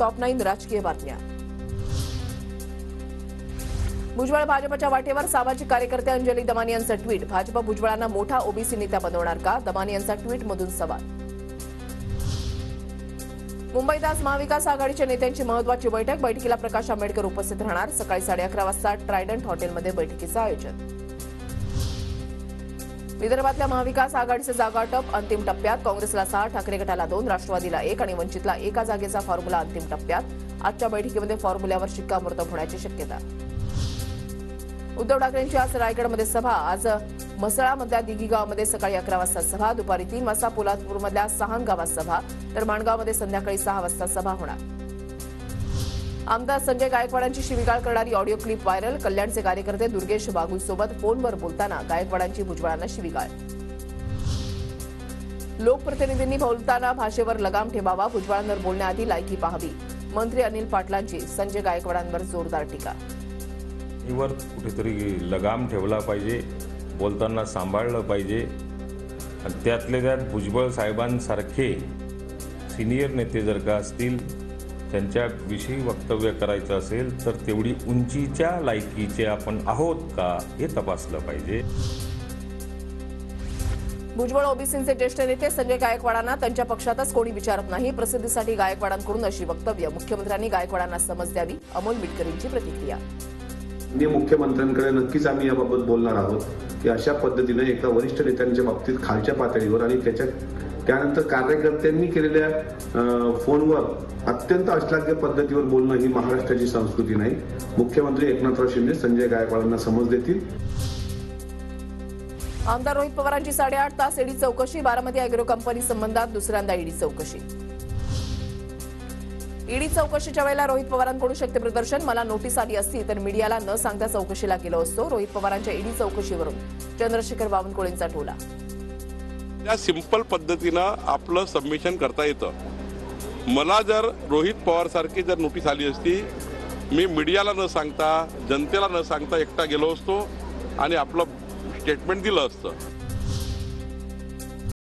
Top 9 राजकीय बातम्या। भुजबळ भाजपच्या वाटेवर, सामाजिक कार्यकर्ते अंजली दमानी यांचं ट्विट। भाजप भुजबळांना मोठा ओबीसी नेता बनवणार का? दमानी यांचा ट्विटमधून सवाल। मुंबईत आज महाविकास आघाडीच्या नेत्यांची महत्त्वाची बैठक। बैठकीला प्रकाश आंबेडकर उपस्थित राहणार। सकाळी 11:30 वाजता ट्रायडंट हॉटेलमध्ये बैठकीचं आयोजन। विदर्भातल्या महाविकास आघाडीचे जागावाटप अंतिम टप्प्यात। काँग्रेसला 6, ठाकरे गटाला 2, राष्ट्रवादीला 1 आणि वंचितला 1 जागेचा फॉर्म्युला अंतिम टप्प्यात। आजच्या बैठकीमध्ये फॉर्म्युल्यावर शिक्कामोर्तब होण्याची शक्यता। उद्धव ठाकरेंची आज रायगडमध्ये सभा। आज म्हसळामधल्या दिघी गावामध्ये सकाळी 11 वाजता सभा। दुपारी 3 वाजता पोलादपूरमधल्या सहान गावात सभा, तर माणगावमध्ये संध्याकाळी 6 वाजता सभा होणार। आमदार संजय गायकवाडांची शिवीगाळ करणारी ऑडिओ क्लिप व्हायरल। कल्याणचे कार्यकर्ते दुर्गेश बागुलसोबत फोनवर बोलताना गायकवाडांची भुजबळांना शिवीगाळ। लोकप्रतिनिधींनी बोलताना भाषेवर लगाम ठेवावा, भुजबळांवर बोलण्याआधी लायकी पाहावी। मंत्री अनिल पाटलांची संजय गायकवाडांवर जोरदार टीका। वर कुठेतरी लगाम ठेवला पाहिजे, बोलताना सांभाळलं पाहिजे। आणि त्यातले त्यात भुजबळ साहेबांसारखे सिनियर नेते जर का असतील, त्यांच्याविषयी वक्तव्य करायचं असेल तर तेवढी उंचीच्या लायकीचे आपण आहोत का हे तपासलं पाहिजे। भुजबळ ओबीसीचे ज्येष्ठ नेते संजय गायकवाडांना त्यांच्या पक्षातच कोणी विचारत नाही। प्रसिद्धीसाठी गायकवाडांकडून अशी वक्तव्य। मुख्यमंत्र्यांनी गायकवाडांना समज द्यावी। अमोल मिटकरींची प्रतिक्रिया। मुख्यमंत्र्यांकडे नक्कीच आम्ही याबाबत बोलणार आहोत की अशा पद्धतीने एका वरिष्ठ नेत्यांच्या बाबतीत खालच्या पातळीवर आणि त्यानंतर कार्यकर्त्यांनी केलेल्या फोनवर अत्यंत अश्लाघ्य पद्धतीवर बोलणं ही महाराष्ट्राची संस्कृती नाही। मुख्यमंत्री एकनाथराव शिंदे संजय गायकवाडांना समज देतील। आमदार रोहित पवारांची 8.5 तास ईडी चौकशी। बारामती अॅग्रो कंपनी संबंधात दुसऱ्यांदा ईडी चौकशी। ईडी चौकशीच्या वेळेला रोहित पवारांकडून शक्तीप्रदर्शन। मला नोटीस आली असती तर मीडियाला न सांगता चौकशीला गेलो असतो। रोहित पवारांच्या ईडी चौकशीवरून चंद्रशेखर बावनकुळेंचा टोला। या सिंपल पद्धतीनं आपलं सबमिशन करता येतं। मला जर रोहित पवार सारखी जर नोटीस आली असती, मी मीडियाला न सांगता, जनतेला न सांगता एकटा गेलो असतो आणि आपलं स्टेटमेंट दिलं असतं।